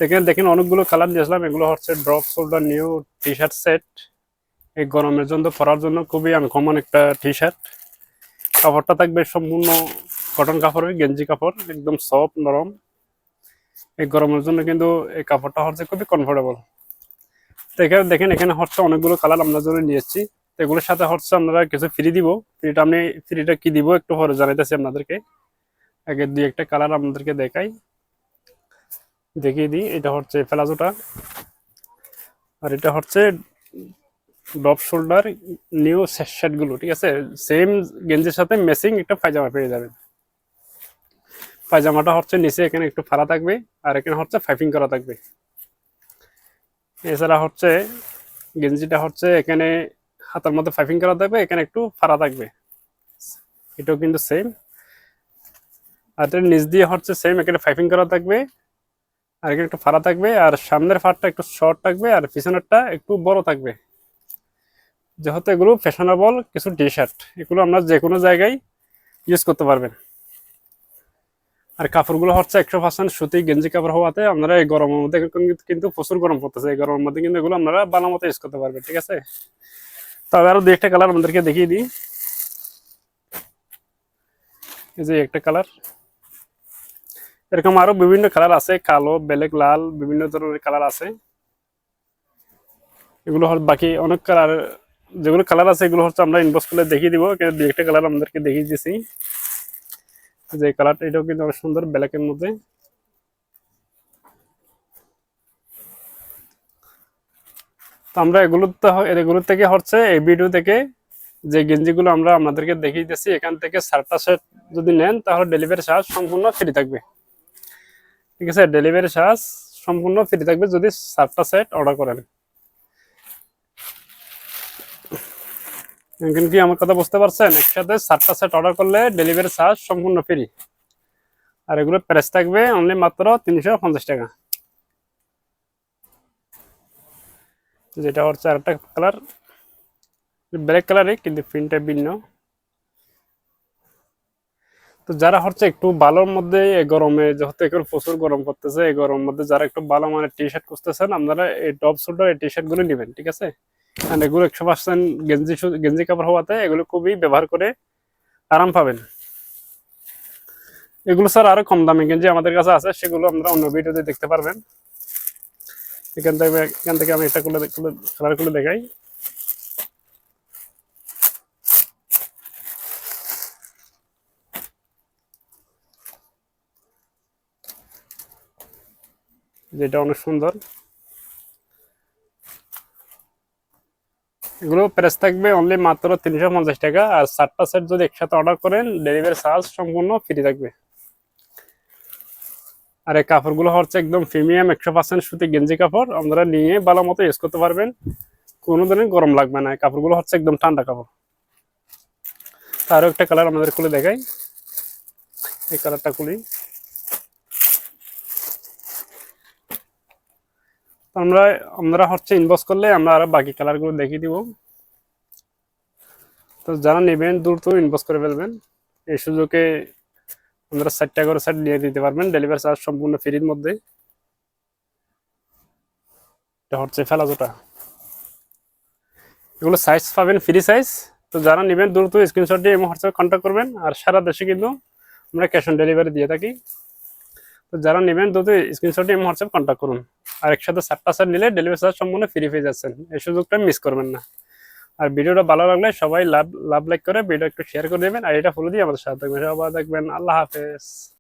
দেখেন দেখেন অনেকগুলো কালার নিয়েছিলাম। এগুলো হচ্ছে drop shoulder new T shirt set. এই গরমের জন্য পরার জন্য খুবই আনকমন একটা টি শার্ট। কাপড়টা থাকবে সম্পূর্ণ কটন কাপড়ের, গেঞ্জি কাপড়, একদম সফট নরম। এই গরমের জন্য কিন্তু এই কাপড়টা হচ্ছে খুবই কমফোর্টেবল। তো এখানে দেখেন এখানে হচ্ছে অনেকগুলো কালার আমরা জন্য নিয়ে এসেছি। তো এগুলোর সাথে হচ্ছে আমরা কিছু ফ্রি দিব। ফ্রিটা কি দিব একটু পরে জানাইতেছি আপনাদেরকে। আগে দুই একটা কালার আপনাদেরকে দেখিয়ে দিই। এটা হচ্ছে প্লাজোটা, আর এটা হচ্ছে ডপ শোল্ডার নিউ শার্ট গুলো, ঠিক আছে। সেম গেঞ্জির সাথে ম্যাচিং একটা পায়জামা পেয়ে যাবেন। পায়জামাটা হচ্ছে নিচে এখানে একটু ফাড়া থাকবে, আর এখানে হচ্ছে পাইপিং করা থাকবে। এছাড়া হচ্ছে গেঞ্জিটা হচ্ছে এখানে হাতার মধ্যে পাইপিং করা থাকবে, এখানে একটু ফাড়া থাকবে। এটাও কিন্তু সেম। আর এটার নিচ দিয়ে হচ্ছে সেম, এখানে পাইপিং করা থাকবে, আর এখানে একটু ফাড়া থাকবে, আর সামনের ফাড়টা একটু শর্ট থাকবে, আর পিছনেরটা একটু বড় থাকবে। যেহেতু এগুলো ফ্যাশনেবল কিছু টি শার্ট, এগুলো আমরা যে কোনো জায়গায় ইউজ করতে পারবেন। আর কাপড়গুলো হচ্ছে 100% সুতি গেঞ্জি কাপড় হওয়াতে আপনারা এই গরমের মধ্যে কিন্তু প্রচুর গরম পড়তেছে, এই গরমের মধ্যে কিন্তু এগুলো আপনারা ভালো মতো ইউজ করতে পারবেন, ঠিক আছে। তবে আরো দুই একটা কালার আমাদেরকে দেখিয়ে দিই। এই যে একটা কালার, এরকম আরো বিভিন্ন কালার আছে, কালো, ব্ল্যাক, লাল, বিভিন্ন ধরনের কালার আছে। এগুলো বাকি অনেক কালার, যেগুলো কালার আছে এগুলো হচ্ছে আমরা ইনবক্স করলে দেখিয়ে দিব। দুই একটা কালার আমাদেরকে দেখিয়ে দিয়েছি। যে কালারটা এটাও কিন্তু অনেক সুন্দর, ব্ল্যাকের মধ্যে। তো আমরা এগুলো থেকে হচ্ছে এই ভিডিও থেকে যে গেঞ্জিগুলো আমরা আপনাদেরকে দেখিয়ে দিচ্ছি, এখান থেকে 4টা সেট যদি নেন তাহলে ডেলিভারি চার্জ সম্পূর্ণ ফ্রি থাকবে, ঠিক আছে। ডেলিভারি চার্জ সম্পূর্ণ ফ্রি থাকবে যদি 4টা সেট অর্ডার করেন। এখন কি আমার কথা বুঝতে পারছেন? একসাথে 4টা সেট অর্ডার করলে ডেলিভারি চার্জ সম্পূর্ণ ফ্রি। আর এগুলোর প্রাইস থাকবে অনলি মাত্র 350 টাকা। যেটা হচ্ছে আরেকটা কালার, ব্ল্যাক কালারই কিন্তু প্রিন্টটা ভিন্ন। তো যারা হচ্ছে একটু ভালোর মধ্যে এই গরমে, যেহেতু এখন প্রচুর গরম করতেছে, এই গরমের মধ্যে যারা একটু ভালো মানের টি শার্ট খুঁজতেছেন, আপনারা এই টপ শোল্ডার এই টি শার্ট গুলো নেবেন, ঠিক আছে। কারণ এগুলো 100% গেঞ্জি কাপড় হওয়াতে এগুলো খুবই ব্যবহার করে আরাম পাবেন। এগুলো স্যার আরো কম দামি গেঞ্জি আমাদের কাছে আছে, সেগুলো আপনারা অন্য ভিডিওতে দেখতে পারবেন। এখান থেকে আমি এটা কালার গুলো দেখাই। যেটা অনেক সুন্দর। এগুলো প্রাইস থাকবে অনলি মাত্র 350 টাকা। আর 4টা সেট যদি একসাথে অর্ডার করেন ডেলিভারি চার্জ সম্পূর্ণ ফ্রি থাকবে। আর এই কাপড়গুলো হচ্ছে একদম প্রিমিয়াম 100% সুতি গেঞ্জি কাপড়, আপনারা নিয়ে ভালো মতো ইউজ করতে পারবেন, কোনো ধরনের গরম লাগবে না। কাপড়গুলো হচ্ছে একদম ঠান্ডা কাপড়। আরও একটা কালার আমাদের খুলে দেখাই। এই কালারটা খুলি। আমরা হচ্ছে ইনবক্স করলে আমরা আরো বাকি কালারগুলো দেখিয়ে দিব। তো যারা নেবেন দ্রুত ইনবক্স করে ফেলবেন। এই সুযোগে আপনারা 4টা করে সেট নিয়ে দিতে পারবেন ডেলিভারি চার্জ সম্পূর্ণ ফ্রির মধ্যে। এটা হচ্ছে ফেলাজোটা, এগুলো সাইজ পাবেন ফ্রি সাইজ। তো যারা নেবেন দ্রুত স্ক্রিনশট দিয়ে এবং হোয়াটসঅ্যাপে কন্ট্যাক্ট করবেন। আর সারা দেশে কিন্তু আমরা ক্যাশ অন ডেলিভারি দিয়ে থাকি। তো যারা নেবেন দ্রুত স্ক্রিনশট দিয়ে এবং হোয়াটসঅ্যাপে কন্ট্যাক্ট করুন। আর একসাথে 4টা সেট নিলে ডেলিভারি চার্জ সম্পূর্ণ ফ্রি পেয়ে যাচ্ছেন, এই সুযোগটা মিস করবেন না। আর ভিডিওটা ভালো লাগলে সবাই লাভ লাইক করে ভিডিও একটু শেয়ার করে দেবেন, আর এটা ফলো দিয়ে আমাদের সাথে থাকবেন। সবাই দেখবেন। আল্লাহ হাফেজ।